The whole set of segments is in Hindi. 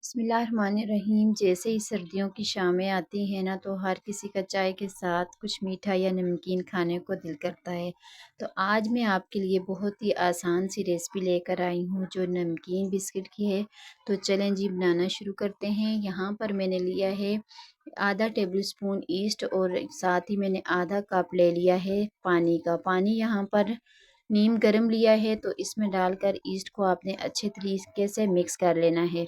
बिस्मिल्लाहिर्रहमानिर्रहीम। जैसे ही सर्दियों की शामें आती हैं ना, तो हर किसी का चाय के साथ कुछ मीठा या नमकीन खाने को दिल करता है। तो आज मैं आपके लिए बहुत ही आसान सी रेसिपी लेकर आई हूँ जो नमकीन बिस्किट की है। तो चलें जी, बनाना शुरू करते हैं। यहाँ पर मैंने लिया है आधा टेबल स्पून ईस्ट और साथ ही मैंने आधा कप ले लिया है पानी का। पानी यहाँ पर नीम गर्म लिया है, तो इसमें डालकर ईस्ट को आपने अच्छे तरीके से मिक्स कर लेना है।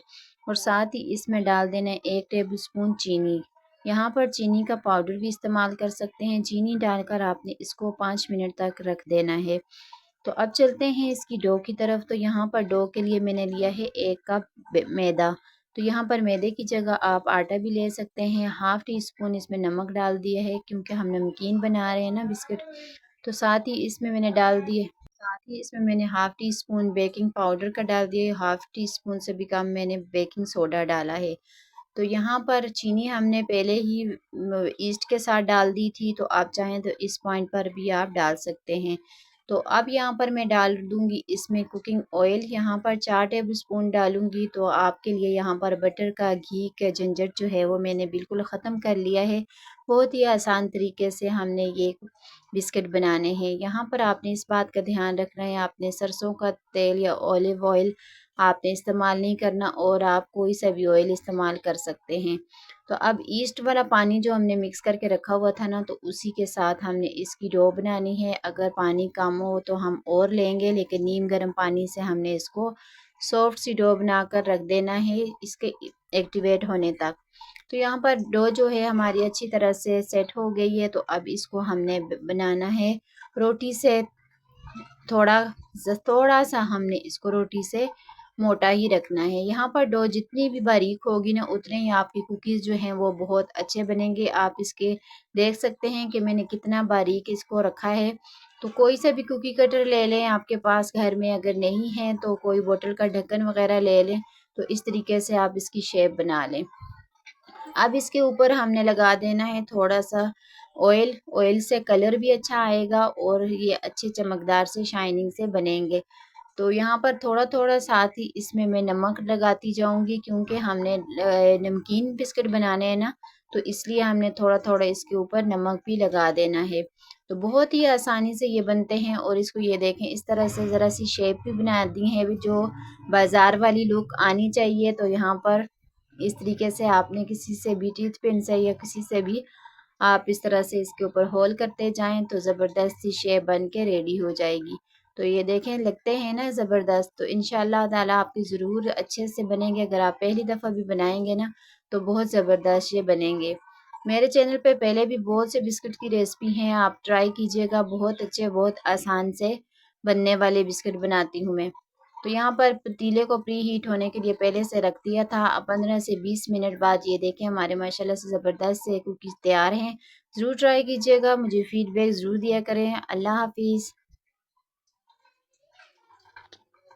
और साथ ही इसमें डाल देना है 1 टेबल स्पून चीनी। यहाँ पर चीनी का पाउडर भी इस्तेमाल कर सकते हैं। चीनी डालकर आपने इसको 5 मिनट तक रख देना है। तो अब चलते हैं इसकी डो की तरफ। तो यहाँ पर डो के लिए मैंने लिया है 1 कप मैदा। तो यहाँ पर मैदे की जगह आप आटा भी ले सकते हैं। हाफ टी स्पून इसमें नमक डाल दिया है, क्योंकि हम नमकीन बना रहे हैं ना बिस्किट। तो साथ ही इसमें मैंने half tea spoon baking powder का डाल दिया है। हाफ टी स्पून से भी कम मैंने बेकिंग सोडा डाला है। तो यहाँ पर चीनी हमने पहले ही ईस्ट के साथ डाल दी थी, तो आप चाहें तो इस पॉइंट पर भी आप डाल सकते हैं। तो अब यहाँ पर मैं डाल दूंगी इसमें कुकिंग ऑयल। यहाँ पर 4 टेबल स्पून डालूंगी। तो आपके लिए यहाँ पर बटर का घी का झंझट जो है वो मैंने बिल्कुल ख़त्म कर लिया है। बहुत ही आसान तरीके से हमने ये बिस्किट बनाने हैं। यहाँ पर आपने इस बात का ध्यान रखना है, आपने सरसों का तेल या ऑलिव ऑयल आपने इस्तेमाल नहीं करना, और आप कोई सा भी ऑयल इस्तेमाल कर सकते हैं। तो अब ईस्ट वाला पानी जो हमने मिक्स करके रखा हुआ था ना, तो उसी के साथ हमने इसकी डो बनानी है। अगर पानी कम हो तो हम और लेंगे, लेकिन नीम गर्म पानी से हमने इसको सॉफ्ट सी डो बनाकर रख देना है इसके एक्टिवेट होने तक। तो यहाँ पर डो जो है हमारी अच्छी तरह से सेट हो गई है। तो अब इसको हमने बनाना है रोटी से थोड़ा थोड़ा सा हमने इसको रोटी से मोटा ही रखना है। यहाँ पर डो जितनी भी बारीक होगी ना, उतने ही आपकी कुकीज़ जो हैं वो बहुत अच्छे बनेंगे। आप इसके देख सकते हैं कि मैंने कितना बारीक इसको रखा है। तो कोई सा भी कुकी कटर ले लें आपके पास घर में, अगर नहीं है तो कोई बोतल का ढक्कन वगैरह ले लें। तो इस तरीके से आप इसकी शेप बना लें। अब इसके ऊपर हमने लगा देना है थोड़ा सा ऑयल। ऑयल से कलर भी अच्छा आएगा और ये अच्छे चमकदार से शाइनिंग से बनेंगे। तो यहाँ पर थोड़ा थोड़ा साथ ही इसमें मैं नमक लगाती जाऊंगी, क्योंकि हमने नमकीन बिस्किट बनाने हैं ना, तो इसलिए हमने थोड़ा थोड़ा इसके ऊपर नमक भी लगा देना है। तो बहुत ही आसानी से ये बनते हैं। और इसको ये देखें, इस तरह से ज़रा सी शेप भी बना दी है जो बाज़ार वाली लुक आनी चाहिए। तो यहाँ पर इस तरीके से आपने किसी से भी टीथ पिन से या किसी से भी आप इस तरह से इसके ऊपर होल करते जाएं, तो ज़बरदस्त सी शेप बन के रेडी हो जाएगी। तो ये देखें, लगते हैं ना ज़बरदस्त। तो इंशाल्लाह ताला आपकी ज़रूर अच्छे से बनेंगे। अगर आप पहली दफ़ा भी बनाएंगे ना, तो बहुत ज़बरदस्त ये बनेंगे। मेरे चैनल पे पहले भी बहुत से बिस्किट की रेसिपी हैं, आप ट्राई कीजिएगा। बहुत अच्छे, बहुत आसान से बनने वाले बिस्किट बनाती हूँ मैं। तो यहाँ पर पतीले को प्री हीट होने के लिए पहले से रख दिया था। अब 15 से 20 मिनट बाद ये देखें हमारे माशाल्लाह से ज़बरदस्त से कुकीज़ तैयार हैं। ज़रूर ट्राई कीजिएगा, मुझे फ़ीडबैक ज़रूर दिया करें। अल्लाह हाफ़िज़।